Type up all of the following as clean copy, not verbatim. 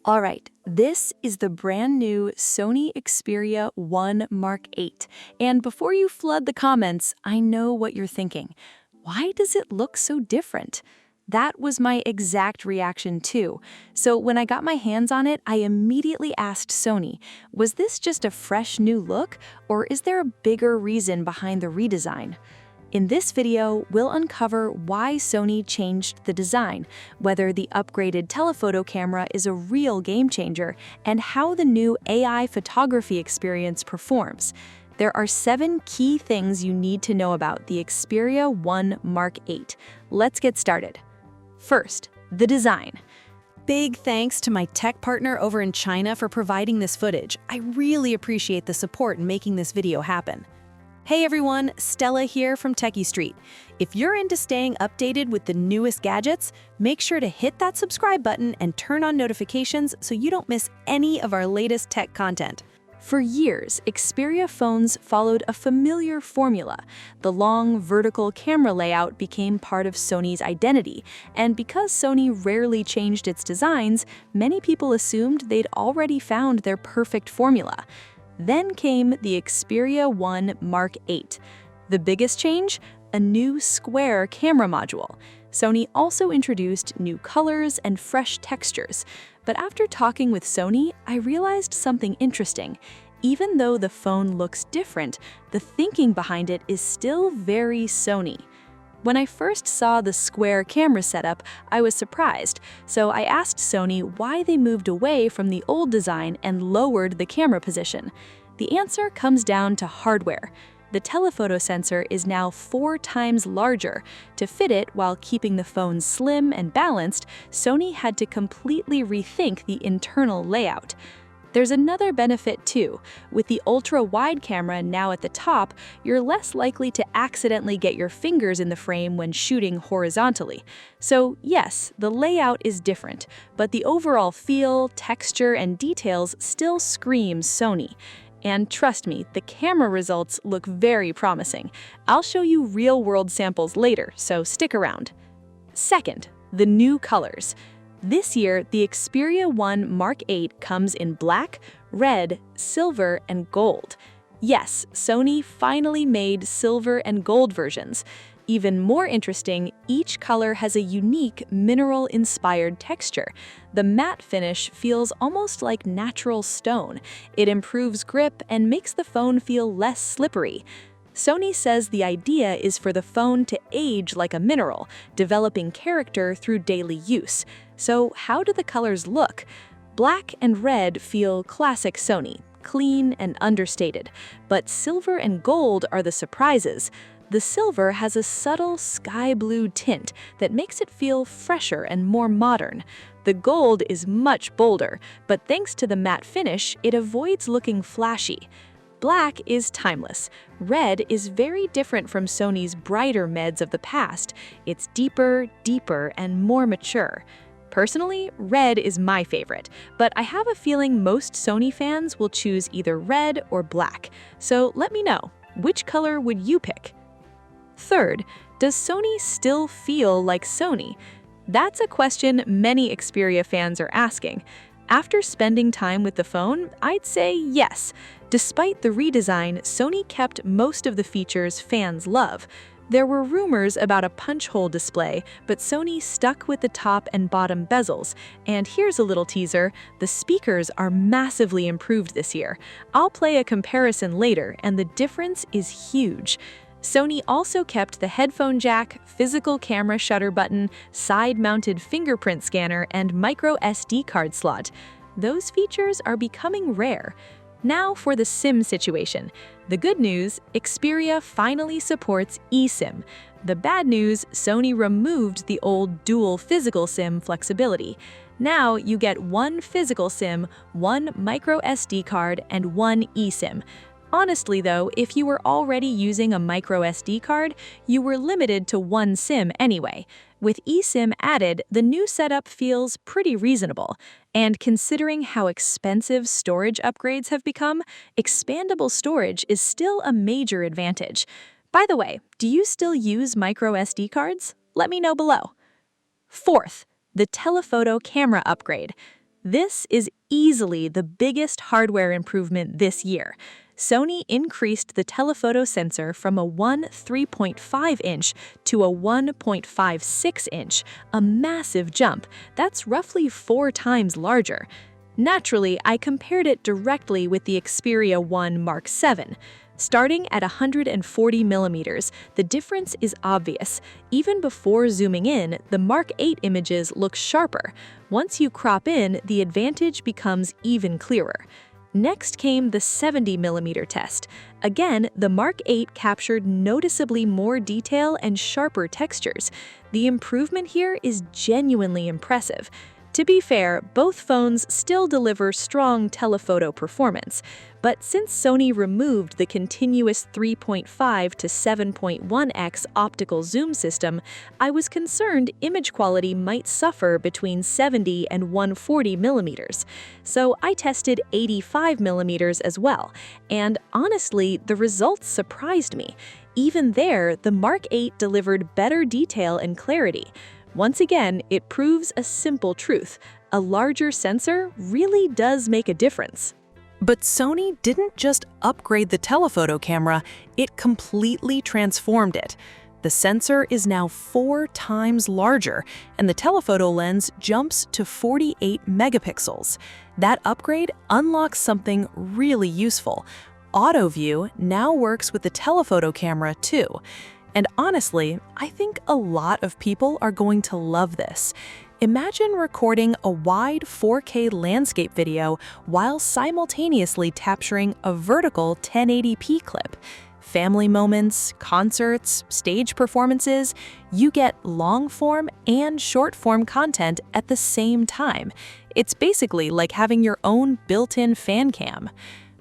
All right, this is the brand new Sony Xperia 1 Mark VIII. And before you flood the comments, I know what you're thinking. Why does it look so different? That was my exact reaction too. So when I got my hands on it, I immediately asked Sony, was this just a fresh new look, or is there a bigger reason behind the redesign? In this video, we'll uncover why Sony changed the design, whether the upgraded telephoto camera is a real game changer, and how the new AI photography experience performs. There are 7 key things you need to know about the Xperia 1 Mark VIII. Let's get started. First, the design. Big thanks to my tech partner over in China for providing this footage. I really appreciate the support in making this video happen. Hey everyone, Stella here from techiestreet. If you're into staying updated with the newest gadgets, make sure to hit that subscribe button and turn on notifications so you don't miss any of our latest tech content. For years, Xperia phones followed a familiar formula. The long, vertical camera layout became part of Sony's identity, and because Sony rarely changed its designs, many people assumed they'd already found their perfect formula. Then came the Xperia 1 Mark VIII. The biggest change? A new square camera module. Sony also introduced new colors and fresh textures. But after talking with Sony, I realized something interesting. Even though the phone looks different, the thinking behind it is still very Sony. When I first saw the square camera setup, I was surprised, so I asked Sony why they moved away from the old design and lowered the camera position. The answer comes down to hardware. The telephoto sensor is now 4 times larger. To fit it while keeping the phone slim and balanced, Sony had to completely rethink the internal layout. There's another benefit too. With the ultra-wide camera now at the top, you're less likely to accidentally get your fingers in the frame when shooting horizontally. So yes, the layout is different, but the overall feel, texture, and details still scream Sony. And trust me, the camera results look very promising. I'll show you real-world samples later, so stick around. Second, the new colors. This year, the Xperia 1 Mark VIII comes in black, red, silver, and gold. Yes, Sony finally made silver and gold versions. Even more interesting, each color has a unique mineral-inspired texture. The matte finish feels almost like natural stone. It improves grip and makes the phone feel less slippery. Sony says the idea is for the phone to age like a mineral, developing character through daily use. So how do the colors look? Black and red feel classic Sony, clean and understated, but silver and gold are the surprises. The silver has a subtle sky blue tint that makes it feel fresher and more modern. The gold is much bolder, but thanks to the matte finish, it avoids looking flashy. Black is timeless. Red is very different from Sony's brighter meds of the past. It's deeper, and more mature. Personally, red is my favorite, but I have a feeling most Sony fans will choose either red or black. So let me know, which color would you pick? Third, does Sony still feel like Sony? That's a question many Xperia fans are asking. After spending time with the phone, I'd say yes. Despite the redesign, Sony kept most of the features fans love. There were rumors about a punch-hole display, but Sony stuck with the top and bottom bezels. And here's a little teaser, the speakers are massively improved this year. I'll play a comparison later, and the difference is huge. Sony also kept the headphone jack, physical camera shutter button, side-mounted fingerprint scanner, and microSD card slot. Those features are becoming rare. Now for the SIM situation. The good news, Xperia finally supports eSIM. The bad news, Sony removed the old dual physical SIM flexibility. Now you get 1 physical SIM, 1 microSD card, and 1 eSIM. Honestly though, if you were already using a microSD card, you were limited to 1 SIM anyway. With eSIM added, the new setup feels pretty reasonable. And considering how expensive storage upgrades have become, expandable storage is still a major advantage. By the way, do you still use microSD cards? Let me know below. Fourth, the telephoto camera upgrade. This is easily the biggest hardware improvement this year. Sony increased the telephoto sensor from a 3.5-inch to a 1.56-inch, a massive jump. That's roughly 4 times larger. Naturally, I compared it directly with the Xperia 1 Mark VII. Starting at 140 millimeters, the difference is obvious. Even before zooming in, the Mark VIII images look sharper. Once you crop in, the advantage becomes even clearer. Next came the 70mm test. Again, the Mark VIII captured noticeably more detail and sharper textures. The improvement here is genuinely impressive. To be fair, both phones still deliver strong telephoto performance, but since Sony removed the continuous 3.5 to 7.1x optical zoom system, I was concerned image quality might suffer between 70 and 140 millimeters. So I tested 85 millimeters as well, and honestly, the results surprised me. Even there, the Mark VIII delivered better detail and clarity. Once again, it proves a simple truth. A larger sensor really does make a difference. But Sony didn't just upgrade the telephoto camera, it completely transformed it. The sensor is now 4 times larger, and the telephoto lens jumps to 48 megapixels. That upgrade unlocks something really useful. Auto view now works with the telephoto camera too. And honestly, I think a lot of people are going to love this. Imagine recording a wide 4K landscape video while simultaneously capturing a vertical 1080p clip. Family moments, concerts, stage performances, you get long-form and short-form content at the same time. It's basically like having your own built-in fan cam.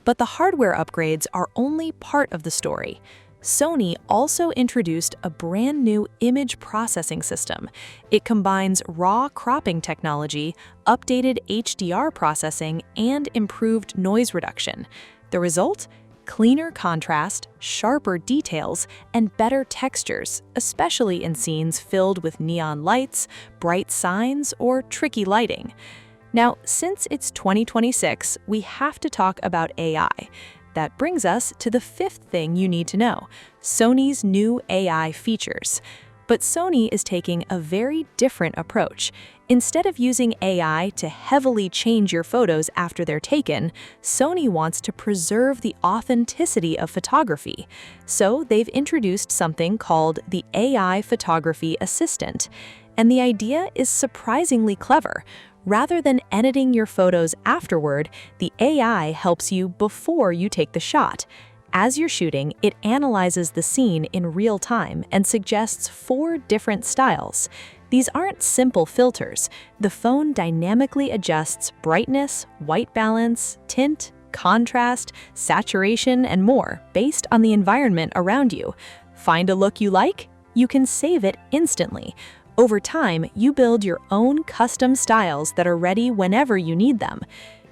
But the hardware upgrades are only part of the story. Sony also introduced a brand new image processing system. It combines raw cropping technology, updated HDR processing, and improved noise reduction. The result? Cleaner contrast, sharper details, and better textures, especially in scenes filled with neon lights, bright signs, or tricky lighting. Now, since it's 2026, we have to talk about AI. That brings us to the 5th thing you need to know, Sony's new AI features. But Sony is taking a very different approach. Instead of using AI to heavily change your photos after they're taken, Sony wants to preserve the authenticity of photography. So they've introduced something called the AI Photography Assistant. And the idea is surprisingly clever. Rather than editing your photos afterward, the AI helps you before you take the shot. As you're shooting, it analyzes the scene in real time and suggests 4 different styles. These aren't simple filters. The phone dynamically adjusts brightness, white balance, tint, contrast, saturation, and more based on the environment around you. Find a look you like? You can save it instantly. Over time, you build your own custom styles that are ready whenever you need them.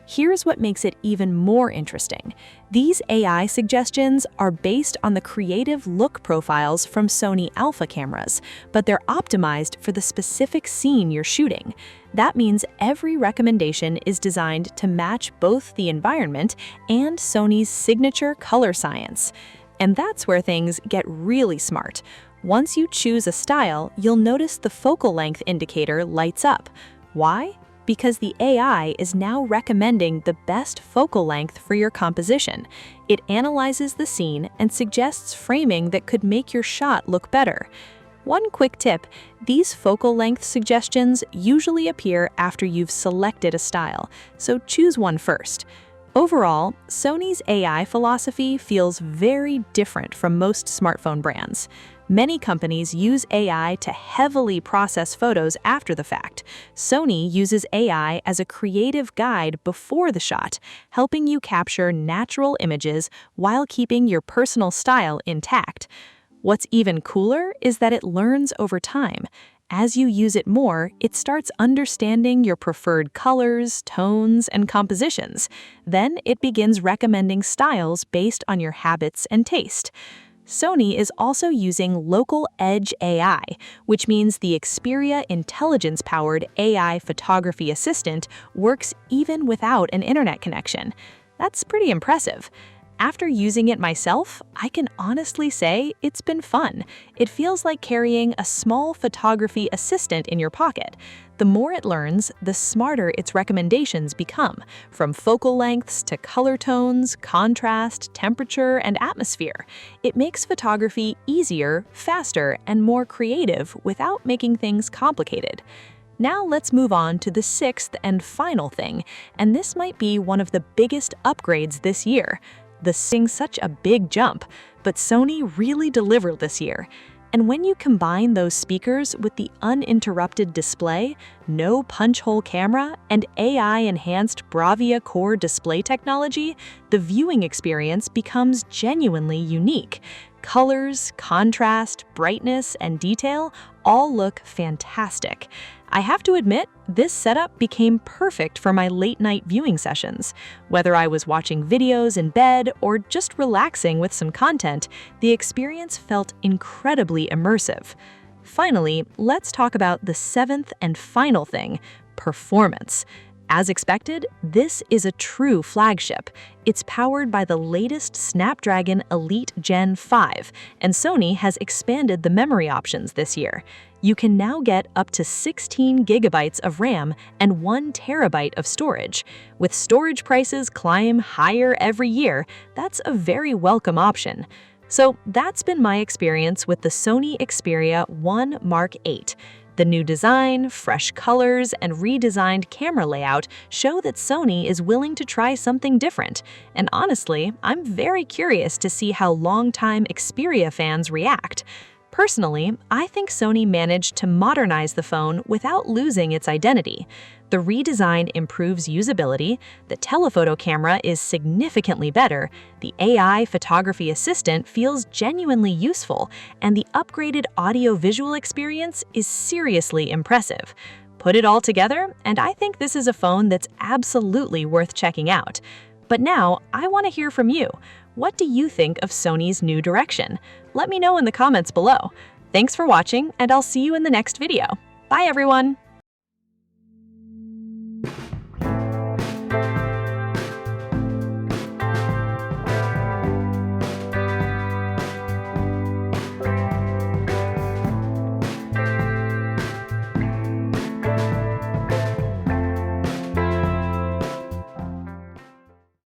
Here's what makes it even more interesting. These AI suggestions are based on the creative look profiles from Sony Alpha cameras, but they're optimized for the specific scene you're shooting. That means every recommendation is designed to match both the environment and Sony's signature color science. And that's where things get really smart. Once you choose a style, you'll notice the focal length indicator lights up. Why? Because the AI is now recommending the best focal length for your composition. It analyzes the scene and suggests framing that could make your shot look better. One quick tip, these focal length suggestions usually appear after you've selected a style, so choose one first. Overall, Sony's AI philosophy feels very different from most smartphone brands. Many companies use AI to heavily process photos after the fact. Sony uses AI as a creative guide before the shot, helping you capture natural images while keeping your personal style intact. What's even cooler is that it learns over time. As you use it more, it starts understanding your preferred colors, tones, and compositions. Then it begins recommending styles based on your habits and taste. Sony is also using local edge AI, which means the Xperia intelligence-powered AI photography assistant works even without an internet connection. That's pretty impressive. After using it myself, I can honestly say it's been fun. It feels like carrying a small photography assistant in your pocket. The more it learns, the smarter its recommendations become, from focal lengths to color tones, contrast, temperature, and atmosphere. It makes photography easier, faster, and more creative without making things complicated. Now let's move on to the sixth and final thing, and this might be one of the biggest upgrades this year. Such a big jump, but Sony really delivered this year. And when you combine those speakers with the uninterrupted display, no punch-hole camera, and AI-enhanced Bravia Core display technology, the viewing experience becomes genuinely unique. Colors, contrast, brightness, and detail all look fantastic. I have to admit, this setup became perfect for my late-night viewing sessions. Whether I was watching videos in bed or just relaxing with some content, the experience felt incredibly immersive. Finally, let's talk about the seventh and final thing: performance. As expected, this is a true flagship. It's powered by the latest Snapdragon Elite Gen 5, and Sony has expanded the memory options this year. You can now get up to 16 gigabytes of RAM and 1 terabyte of storage. With storage prices climb higher every year, that's a very welcome option. So that's been my experience with the Sony Xperia 1 Mark VIII. The new design, fresh colors, and redesigned camera layout show that Sony is willing to try something different. And honestly, I'm very curious to see how longtime Xperia fans react. Personally, I think Sony managed to modernize the phone without losing its identity. The redesign improves usability, the telephoto camera is significantly better, the AI photography assistant feels genuinely useful, and the upgraded audio-visual experience is seriously impressive. Put it all together, and I think this is a phone that's absolutely worth checking out. But now, I want to hear from you. What do you think of Sony's new direction? Let me know in the comments below. Thanks for watching, and I'll see you in the next video. Bye, everyone!